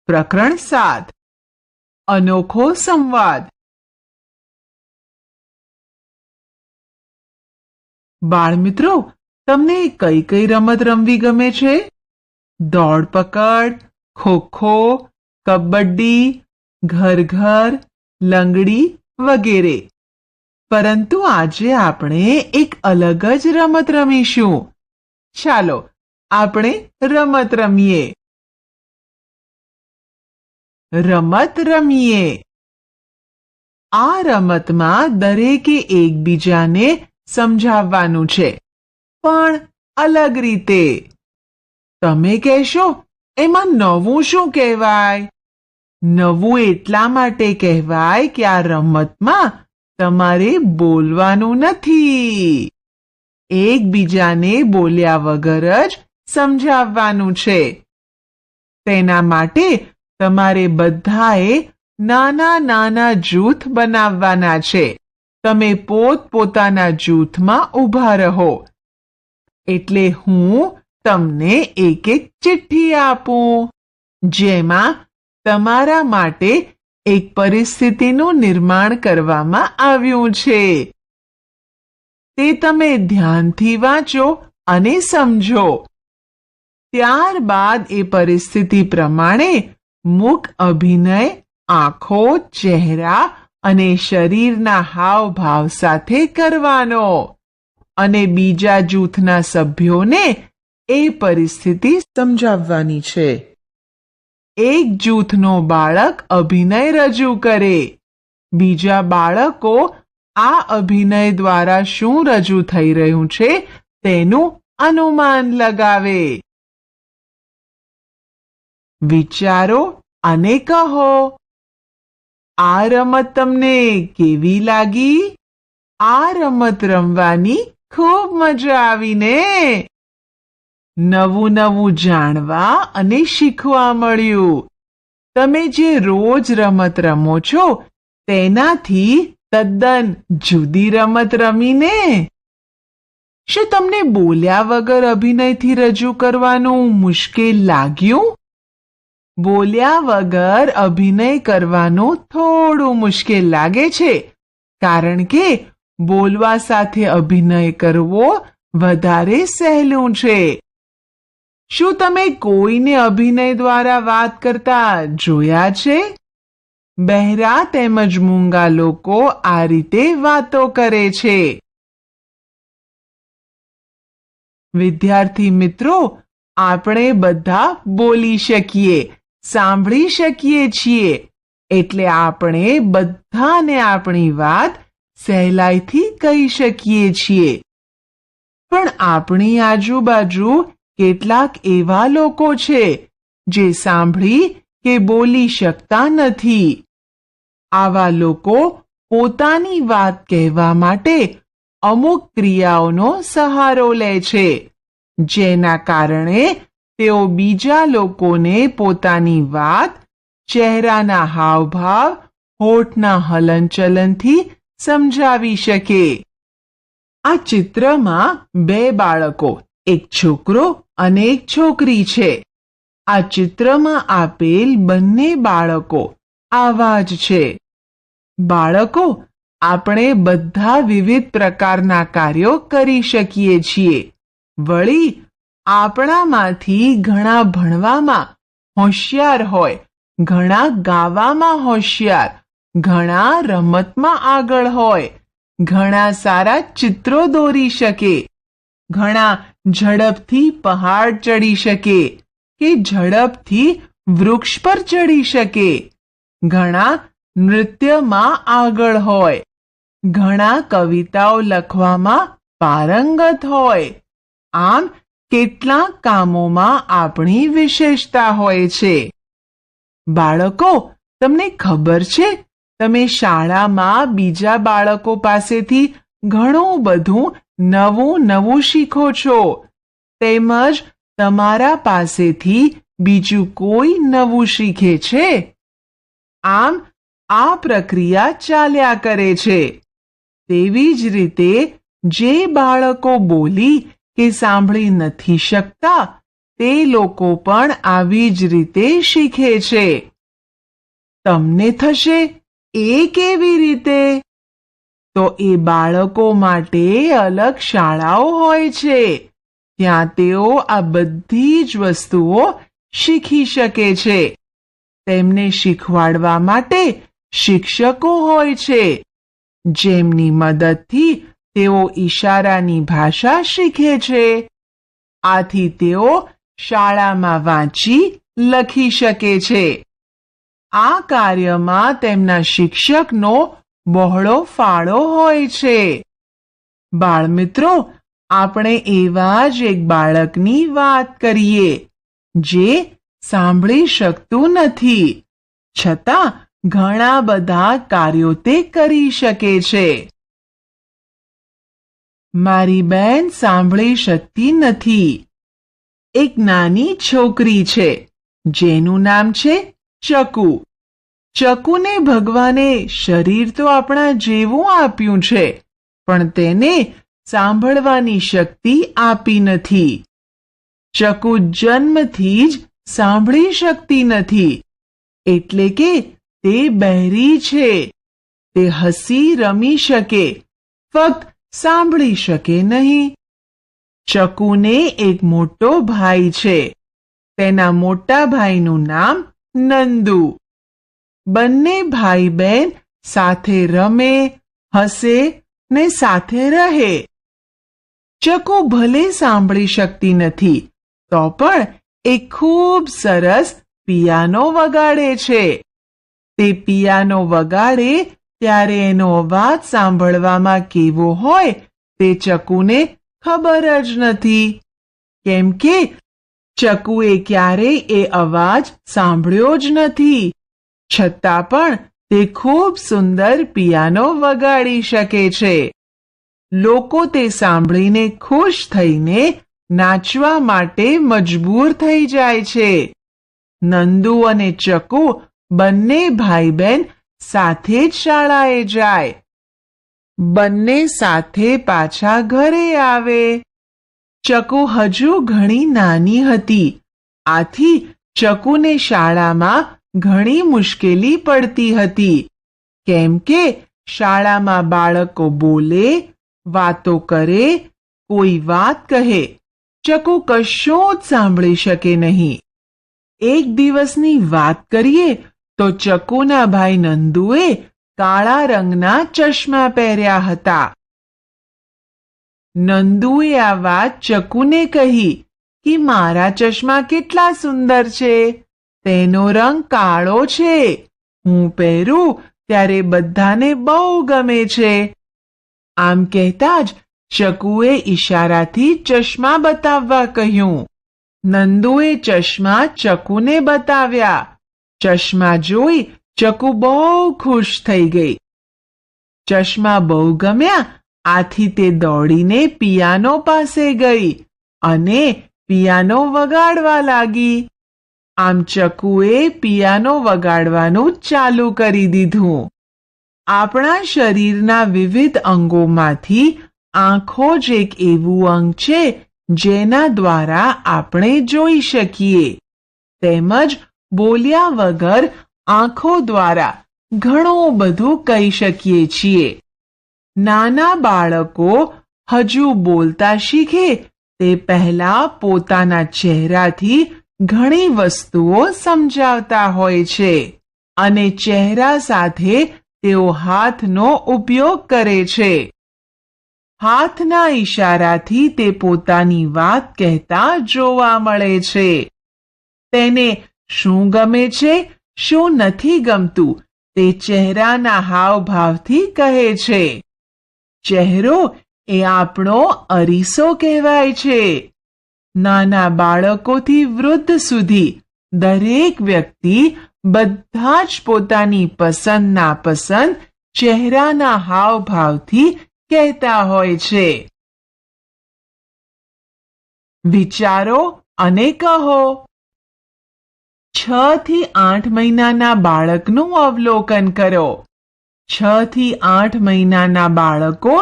પ્રકરણ 7 અનોખો સંવાદ. બાળમિત્રો, તમને કઈ કઈ રમત રમવી ગમે છે? દોડ પકડ, ખોખો, કબડ્ડી, ઘર ઘર, લંગડી વગેરે. પરંતુ આજે આપણે એક અલગ જ રમત રમીશું. ચાલો આપણે રમત રમીએ. રમત રમીએ. આ રમતમાં દરેકે એકબીજાને સમજાવવાનું છે, પણ અલગ રીતે. તમે કહેશો, એમાં નવું શું કહેવાય? નવું એટલા માટે કહેવાય કે આ રમતમાં તમારે બોલવાનું નથી. એકબીજાને બોલ્યા વગર જ સમજાવવાનું છે. તેના માટે તમારે બધાએ નાના નાના જૂથ બનાવવાના છે. તમે પોતપોતાના જૂથમાં ઊભા રહો. એટલે હું તમને એક એક ચિઠ્ઠી આપું, જેમાં તમારા માટે એક પરિસ્થિતિનું નિર્માણ કરવામાં આવ્યું છે. તે તમે ધ્યાનથી વાંચો અને સમજો. ત્યારબાદ એ પરિસ્થિતિ પ્રમાણે મુખ અભિનય, આંખો, ચહેરા અને શરીરના હાવભાવ સાથે કરવાનો અને બીજા જૂથના સભ્યોને એ પરિસ્થિતિ સમજાવવાની છે. એક જૂથનો બાળક અભિનય રજૂ કરે. બીજા બાળકો આ અભિનય દ્વારા શું રજૂ થઈ રહ્યું છે તેનું અનુમાન લગાવે. વિચારો અને કહો, આ રમત તમને કેવી લાગી? આ રમત રમવાની ખૂબ મજા આવી ને? નવું નવું જાણવા અને શીખવા મળ્યું. તમે જે રોજ રમત રમો છો તેનાથી તદ્દન જુદી રમત રમીને. શું તમને બોલ્યા વગર અભિનયથી રજૂ કરવાનું મુશ્કેલ લાગ્યું? બોલ્યા વગર અભિનય કરવાનું થોડું મુશ્કેલ લાગે છે, કારણ કે બોલવા સાથે અભિનય કરવો વધારે સહેલું છે. શું તમે કોઈને અભિનય દ્વારા વાત કરતા જોયા છે? બહેરા તેમજ મૂંગા લોકો આ રીતે વાતો કરે છે. વિદ્યાર્થી મિત્રો, આપણે બધા બોલી શકીએ, સાંભળી શકીએ છીએ, એટલે આપણે બધાને આપણી વાત સહેલાઈથી કહી શકીએ છીએ. પણ આપણી આજુબાજુ કેટલાક એવા લોકો છે જે સાંભળી કે બોલી શકતા નથી. આવા લોકો પોતાની વાત કહેવા માટે અમુક ક્રિયાઓનો સહારો લે છે, જેના કારણે તેઓ બીજા લોકોને પોતાની વાત ચહેરાના હાવભાવ, હોઠના હલનચલનથી સમજાવી શકે. આ ચિત્રમાં બે બાળકો, એક છોકરો અને એક છોકરી છે. આ ચિત્રમાં આપેલ બંને બાળકો આવા જ છે. બાળકો, આપણે બધા વિવિધ પ્રકારના કાર્યો કરી શકીએ છીએ. વળી આપણામાંથી ઘણા ભણવામાં હોશિયાર હોય, ઘણા ગાવામાં હોશિયાર, ઘણા રમતમાં આગળ હોય, ઘણા સારા ચિત્રો દોરી શકે, ઘણા ઝડપથી પહાડ ચડી શકે કે ઝડપથી વૃક્ષ પર ચડી શકે, ઘણા નૃત્યમાં આગળ હોય, ઘણા કવિતાઓ લખવામાં પારંગત હોય. આમ કેટલાક કામોમાં આપણી વિશેષતા હોય છે. બાળકો, તમને ખબર છે, તમે શાળામાં બીજા બાળકો પાસેથી ઘણું બધું નવું શીખો છો, તેમજ તમારા પાસેથી બીજું કોઈ નવું શીખે છે. આમ આ પ્રક્રિયા ચાલ્યા કરે છે. તેવી જ રીતે જે બાળકો બોલી કે સાંભળી નથી શકતા તે લોકો પણ આવી જ રીતે શીખે છે. તમને થશે એ કેવી રીતે? તો એ બાળકો માટે અલગ શાળાઓ હોય છે. ત્યાં તેઓ આ બધી જ વસ્તુઓ શીખી શકે છે. તેમને શીખવાડવા માટે શિક્ષકો હોય છે, જેમની મદદથી તેઓ ઈશારાની ભાષા શીખે છે. આથી તેઓ શાળામાં વાંચી લખી શકે છે. આ કાર્યમાં તેમના શિક્ષકનો બહોળો ફાળો હોય છે. બાળમિત્રો, આપણે એવા જ એક બાળકની વાત કરીએ, જે સાંભળી શકતું નથી, છતાં ઘણા બધા કાર્યો તે કરી શકે છે. મારી બહેન સાંભળી શકતી નથી. એક નાની છોકરી છે, જેનું નામ છે ચકુ. ચકુને ભગવાને શરીર તો આપણા જેવું આપ્યું છે, પણ તેને સાંભળવાની શક્તિ આપી નથી. ચકુ જન્મથી જ સાંભળી શકતી નથી, એટલે કે તે બહેરી છે. તે હસી રમી શકે, ફક્ત સાંભળી શકે નહીં. ચકુને એક મોટો ભાઈ છે. તેના મોટા ભાઈનું નામ નંદુ. બંને ભાઈ બહેન સાથે રમે, હસે ને સાથે રહે. ચકુ ભલે સાંભળી શકતી નથી, તો પણ એ ખૂબ સરસ પિયાનો વગાડે છે. તે પિયાનો વગાડે ત્યારે એનો અવાજ સાંભળવામાં કેવો હોય તે ચકુને ખબર જ નથી, કેમ કે ચકુએ ક્યારેય એ અવાજ સાંભળ્યો જ નથી. છતાં પણ તે ખૂબ સુંદર પિયાનો વગાડી શકે છે. લોકો તે સાંભળીને ખુશ થઈને નાચવા માટે મજબૂર થઈ જાય છે. નંદુ અને ચકુ બંને ભાઈ બહેન સાથે જ શાળાએ જાય. બંને સાથે પાછા ઘરે આવે. ચકુ હજુ ઘણી નાની હતી, આથી ચકુને શાળામાં ઘણી મુશ્કેલી પડતી હતી, કેમ કે શાળામાં બાળકો બોલે, વાતો કરે, કોઈ વાત કહે, ચકુ કશું જ સાંભળી શકે નહીં. એક દિવસની વાત કરીએ તો ચકુના ભાઈ નંદુએ કાળા રંગના ચશ્મા પહેર્યા હતા. નંદુએ આ વાત ચકુને કહી કે મારા ચશ્મા કેટલા સુંદર છે. તેનો રંગ કાળો છે. હું પહેરું ત્યારે બધાને બહુ ગમે છે. આમ કહેતા જ ચકુએ ઈશારાથી ચશ્મા બતાવવા કહ્યું. નંદુએ ચશ્મા ચકુને બતાવ્યા. ચશ્મા જોઈ ચકુ બહુ ખુશ થઈ ગઈ. ચશ્મા બહુ ગમ્યા, આથી તે દોડીને પિયાનો પાસે ગઈ અને પિયાનો વગાડવા લાગી. આમ ચકુએ પિયાનો વગાડવાનું ચાલુ કરી દીધું. આપણા શરીરના વિવિધ અંગોમાંથી આંખો જ એક એવું અંગ છે જેના દ્વારા આપણે જોઈ શકીએ. તેમજ બોલ્યા વગર આંખો દ્વારા ઘણું બધું કહી શકીએ છીએ. નાના બાળકો હજુ બોલતા શીખે તે પહેલા પોતાના ચહેરાથી ઘણી વસ્તુઓ સમજાવતા હોય છે અને ચહેરા સાથે તેઓ હાથનો ઉપયોગ કરે છે. હાથના ઈશારાથી તે પોતાની વાત કહેતા જોવા મળે છે. તેને શું ગમે છે, શું નથી ગમતું તે ચહેરાના હાવભાવથી કહે છે. ચહેરો એ આપણો અરીસો કહેવાય છે. નાના બાળકોથી વૃદ્ધ સુધી દરેક વ્યક્તિ બધા જ પોતાની પસંદ નાપસંદ ચહેરાના હાવભાવથી કહેતા હોય છે. વિચારો અને કહો. 6 થી 8 મહિનાના બાળકનું અવલોકન કરો. 6 થી 8 મહિનાના બાળકો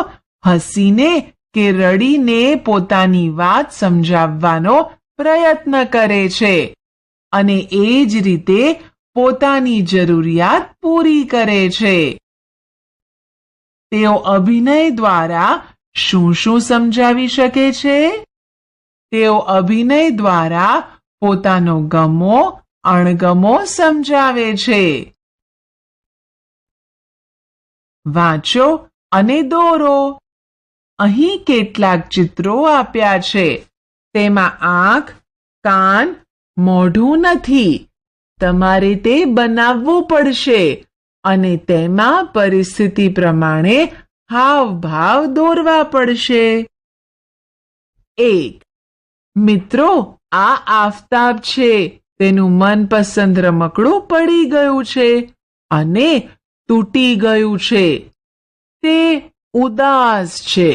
હસીને કે રડીને પોતાની વાત સમજાવવાનો પ્રયત્ન કરે છે અને એ જ રીતે પોતાની જરૂરિયાત પૂરી કરે છે. તેઓ અભિનય દ્વારા શું શું સમજાવી શકે છે? તેઓ અભિનય દ્વારા પોતાનો ગમો અણગમો સમજાવે છે. વાંચો અને દોરો. અહીં કેટલાક ચિત્રો આપ્યા છે. તેમાં આંખ, કાન, મોઢું નથી. તમારે તે બનાવવું પડશે અને તેમાં પરિસ્થિતિ પ્રમાણે હાવભાવ દોરવા પડશે. 1. મિત્રો, આ આફતાબ છે. તેનું મનપસંદ રમકડું પડી ગયું છે અને તૂટી ગયું છે. તે ઉદાસ છે.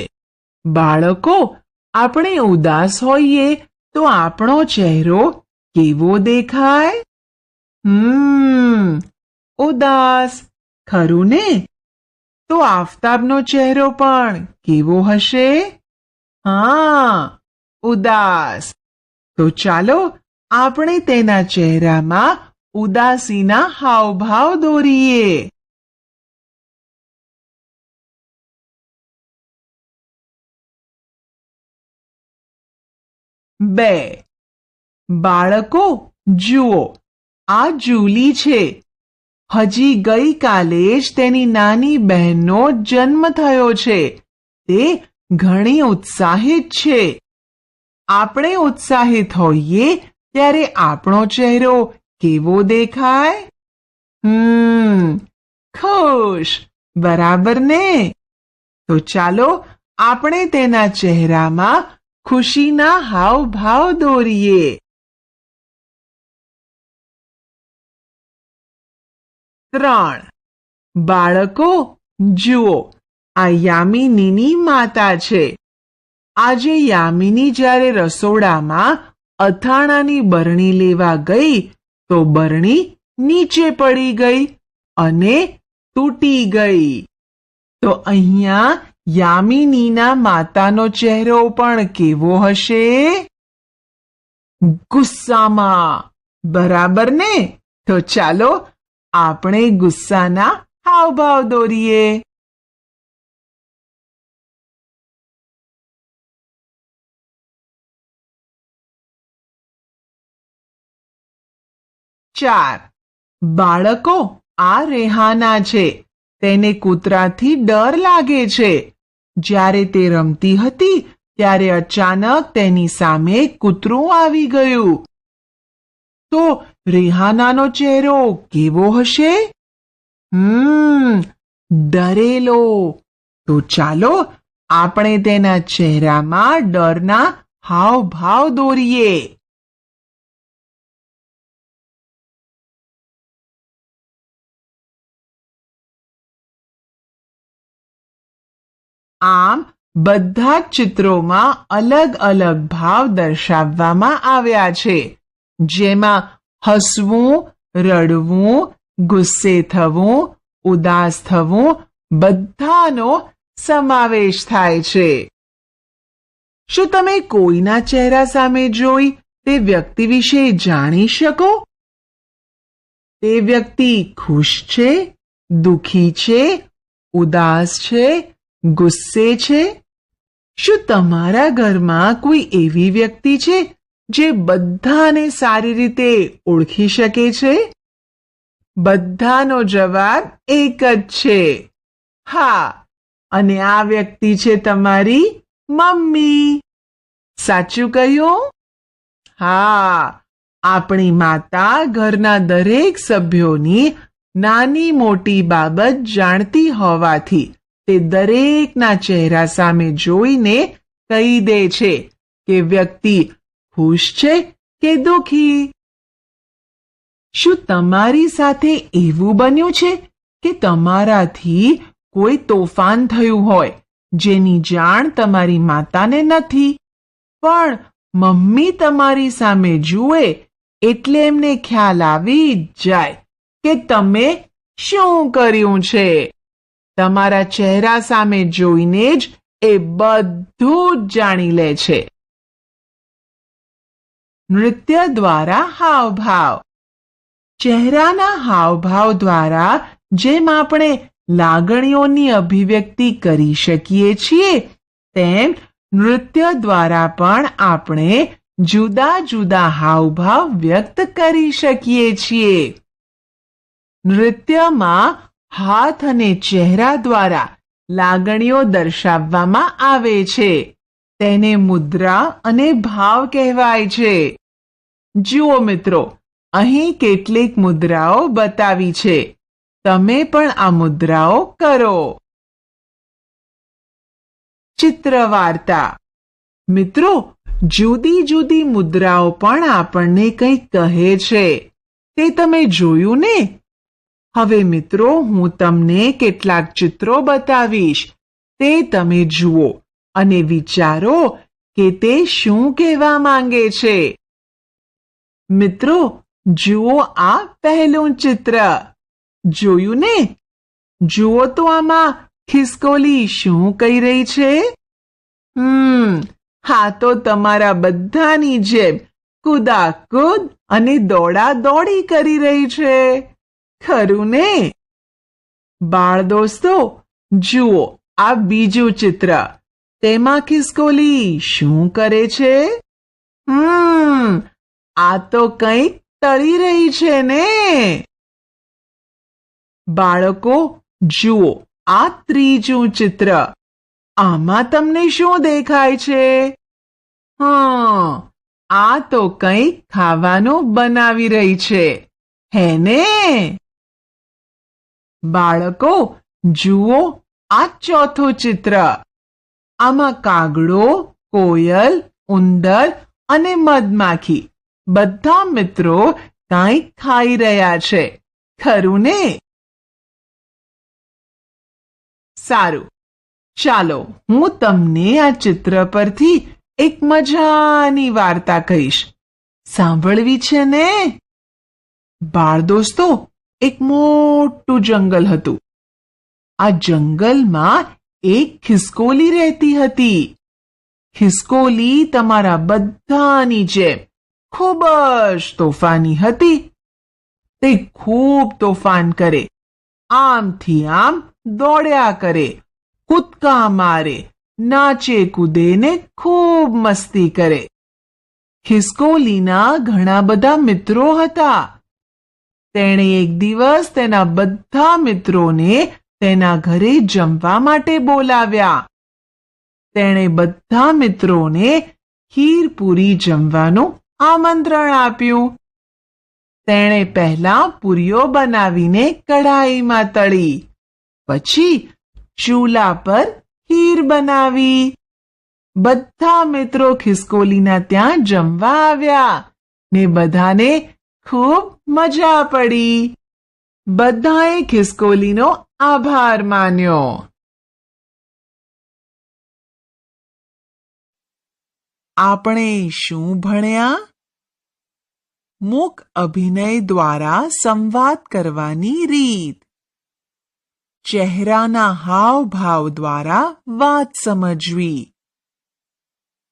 બાળકો, આપણે ઉદાસ હોઈએ તો આપણો ચહેરો કેવો દેખાય? ઉદાસ, ખરું ને? તો આફતાબનો ચહેરો પણ કેવો હશે? હા, ઉદાસ. તો ચાલો આપણે તેના ચહેરામાં ઉદાસીના હાવભાવ દોરીએ. બે. બાળકો જુઓ, આ જૂલી છે. હજી ગઈકાલે જ તેની નાની બહેનનો જન્મ થયો છે. તે ઘણી ઉત્સાહિત છે. આપણે ઉત્સાહિત હોઈએ ત્યારે આપણો ચહેરો કેવો દેખાય? ખુશ, બરાબર ને? તો ચાલો આપણે તેના ચહેરામાં ખુશીના હાવભાવ દોરીએ. 3. બાળકો જુઓ, આ યામિનીની માતા છે. આજે યામિની જ્યારે રસોડામાં અથાણાની બરણી લેવા ગઈ તો બરણી નીચે પડી ગઈ અને તૂટી ગઈ. તો અહીંયા યામિનીના માતાનો ચહેરો પણ કેવો હશે? ગુસ્સામાં, બરાબર ને? તો ચાલો આપણે ગુસ્સાના હાવભાવ દોરીએ. 4. બાળકો, આ રેહાના છે. તેને કૂતરાથી ડર લાગે છે. જ્યારે તે રમતી હતી ત્યારે અચાનક તેની સામે કૂતરું આવી ગયું. તો રેહાનાનો ચહેરો કેવો હશે? ડરેલો. તો ચાલો આપણે તેના ચહેરામાં ડરના હાવભાવ દોરીએ. આમ બધા જ ચિત્રોમાં અલગ અલગ ભાવ દર્શાવવામાં આવ્યા છે, જેમાં હસવું, રડવું, ગુસ્સે થવું, ઉદાસ થવું બધાનો સમાવેશ થાય છે. શું તમે કોઈના ચહેરા સામે જોઈ તે વ્યક્તિ વિશે જાણી શકો? તે વ્યક્તિ ખુશ છે, દુખી છે, ઉદાસ છે, ગુસ્સે છે? શું તમારા ઘરમાં કોઈ એવી વ્યક્તિ છે જે બધાને સારી રીતે ઓળખી શકે છે? બધાનો જવાબ એક જ છે, હા. અને આ વ્યક્તિ છે તમારી મમ્મી. સાચું કહ્યું? હા, આપણી માતા ઘરના દરેક સભ્યોની નાની મોટી બાબત જાણતી હોવાથી તે દરેકના ચહેરા સામે જોઈને કહી દે છે કે વ્યક્તિ ખુશ છે કે દુખી. શું તમારી સાથે એવું બન્યું છે કે તમારાથી કોઈ તોફાન થયું હોય જેની જાણ તમારી માતાને નથી, પણ મમ્મી તમારી સામે જુએ એટલે એમને ખ્યાલ આવી જાય કે તમે શું કર્યું છે? તમારા ચહેરા સામે જોઈને જ એ બધું જ જાણી લે છે. નૃત્ય દ્વારા હાવભાવ. ચહેરાના હાવભાવ દ્વારા જેમ આપણે લાગણીઓની અભિવ્યક્તિ કરી શકીએ છીએ, તેમ નૃત્ય દ્વારા પણ આપણે જુદા જુદા હાવભાવ વ્યક્ત કરી શકીએ છીએ. નૃત્યમાં હાથ અને ચહેરા દ્વારા લાગણીઓ દર્શાવવામાં આવે છે. તેને મુદ્રા અને ભાવ કહેવાય છે. જુઓ મિત્રો, અહીં કેટલીક મુદ્રાઓ બતાવી છે. તમે પણ આ મુદ્રાઓ કરો. ચિત્ર વાર્તા. મિત્રો, જુદી જુદી મુદ્રાઓ પણ આપણને કંઈક કહે છે. તે તમે જોયું ને? હવે મિત્રો, હું તમને કેટલાક ચિત્રો બતાવીશ. તે તમે જુઓ અને વિચારો કે તે શું કહેવા માંગે છે. મિત્રો, જુઓ આ પહેલું ચિત્ર. જોયું ને? જુઓ તો આમાં ખિસકોલી શું કહી રહી છે? હા તો તમારા બધાની જેમ કુદાકુદ અને દોડા દોડી કરી રહી છે. ખરું ને? બાળ દોસ્તો, જુઓ આ બીજું ચિત્ર. તેમાં ખિસકોલી શું કરે છે? આ તો કંઈક તળી રહી છે ને? બાળકો, જુઓ આ ત્રીજું ચિત્ર. આમાં તમને શું દેખાય છે? આ તો કંઈક ખાવાનું બનાવી રહી છે, હે ને? બાળકો, જુઓ આ ચોથું ચિત્ર. આમાં કાગડો, કોયલ, ઉંદર અને મધમાખી બધા મિત્રો કંઈક ખાઈ રહ્યા છે. ખરું ને? સારું, ચાલો હું તમને આ ચિત્ર પરથી એક મજાની વાર્તા કહીશ. સાંભળવી છે ને? બાળ દોસ્તો, એક મોટું જંગલ હતું. આ જંગલમાં એક ખિસકોલી રહેતી હતી. ખિસકોલી તમારા બધાની જેમ ખૂબ જ તોફાની હતી. તે ખૂબ તોફાન કરે, આમથી આમ દોડ્યા કરે, કૂદકા મારે, નાચે કૂદે ને ખૂબ મસ્તી કરે. ખિસકોલીના ઘણા બધા મિત્રો હતા. તેણે એક દિવસ તેના બધા મિત્રોને તેના ઘરે જમવા માટે બોલાવ્યા. તેણે બધા મિત્રોને ખીરપૂરી જમવાનું આમંત્રણ આપ્યું. તેણે પહેલા પૂરીઓ બનાવીને કઢાઈમાં તળી, પછી ચૂલા પર ખીર બનાવી. બધા મિત્રો ખિસકોલીના ત્યાં જમવા આવ્યા ને બધાને ખૂબ મજા પડી. બધાએ ખિસકોલીનો આભાર માન્યો. આપણે શું ભણ્યા? મૂક અભિનય દ્વારા સંવાદ કરવાની રીત. ચહેરાના હાવભાવ દ્વારા વાત સમજવી.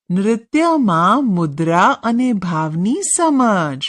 નૃત્યમાં મુદ્રા અને ભાવની સમજ.